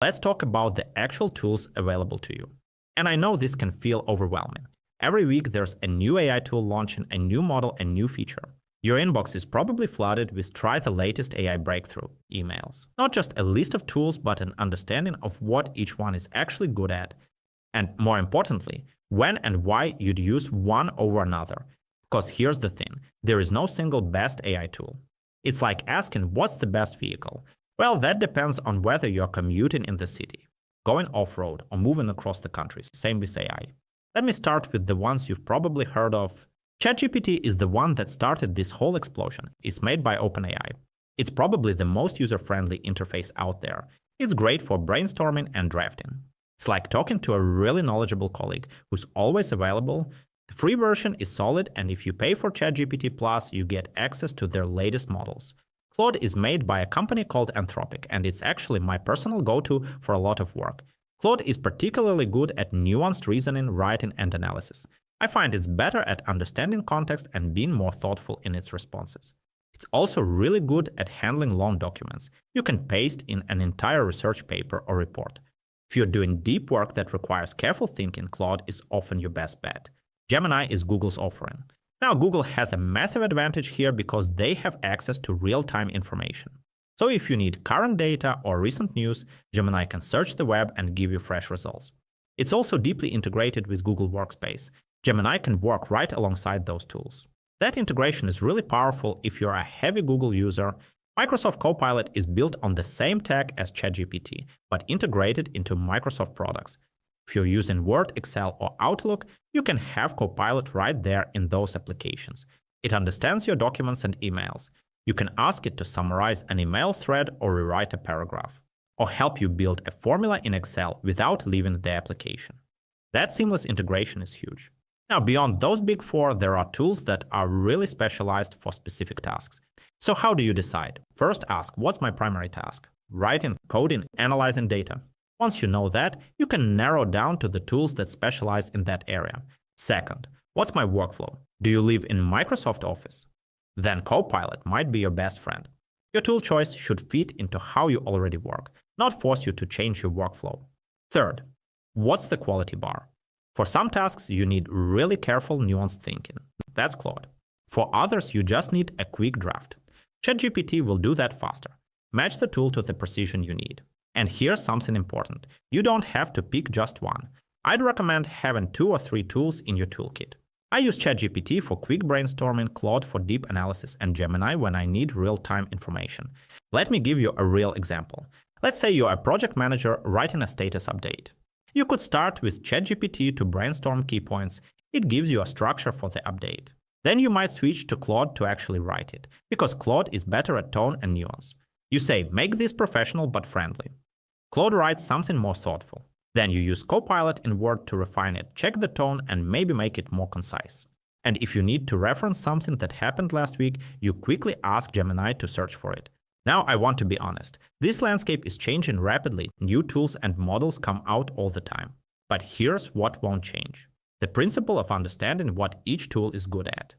Let's talk about the actual tools available to you. And I know this can feel overwhelming. Every week there's a new AI tool launching, a new model, a new feature. Your inbox is probably flooded with try the latest AI breakthrough emails. Not just a list of tools, but an understanding of what each one is actually good at. And more importantly, when and why you'd use one over another. Because here's the thing, there is no single best AI tool. It's like asking what's the best vehicle. Well, that depends on whether you're commuting in the city, going off-road, or moving across the country. Same with AI. Let me start with the ones you've probably heard of. ChatGPT is the one that started this whole explosion. It's made by OpenAI. It's probably the most user-friendly interface out there. It's great for brainstorming and drafting. It's like talking to a really knowledgeable colleague who's always available. The free version is solid, and if you pay for ChatGPT Plus, you get access to their latest models. Claude is made by a company called Anthropic, and it's actually my personal go-to for a lot of work. Claude is particularly good at nuanced reasoning, writing, and analysis. I find it's better at understanding context and being more thoughtful in its responses. It's also really good at handling long documents. You can paste in an entire research paper or report. If you're doing deep work that requires careful thinking, Claude is often your best bet. Gemini is Google's offering. Now, Google has a massive advantage here because they have access to real-time information. So if you need current data or recent news, Gemini can search the web and give you fresh results. It's also deeply integrated with Google Workspace. Gemini can work right alongside those tools. That integration is really powerful if you're a heavy Google user. Microsoft Copilot is built on the same tech as ChatGPT, but integrated into Microsoft products. If you're using Word, Excel, or Outlook, you can have Copilot right there in those applications. It understands your documents and emails. You can ask it to summarize an email thread or rewrite a paragraph, or help you build a formula in Excel without leaving the application. That seamless integration is huge. Now, beyond those big four, there are tools that are really specialized for specific tasks. So how do you decide? First, ask, what's my primary task? Writing, coding, analyzing data. Once you know that, you can narrow down to the tools that specialize in that area. Second, what's my workflow? Do you live in Microsoft Office? Then Copilot might be your best friend. Your tool choice should fit into how you already work, not force you to change your workflow. Third, what's the quality bar? For some tasks, you need really careful, nuanced thinking. That's Claude. For others, you just need a quick draft. ChatGPT will do that faster. Match the tool to the precision you need. And here's something important. You don't have to pick just one. I'd recommend having 2 or 3 tools in your toolkit. I use ChatGPT for quick brainstorming, Claude for deep analysis, and Gemini when I need real-time information. Let me give you a real example. Let's say you're a project manager writing a status update. You could start with ChatGPT to brainstorm key points. It gives you a structure for the update. Then you might switch to Claude to actually write it, because Claude is better at tone and nuance. You say, make this professional but friendly. Claude writes something more thoughtful. Then you use Copilot in Word to refine it, check the tone, and maybe make it more concise. And if you need to reference something that happened last week, you quickly ask Gemini to search for it. Now, I want to be honest. This landscape is changing rapidly. New tools and models come out all the time. But here's what won't change: the principle of understanding what each tool is good at.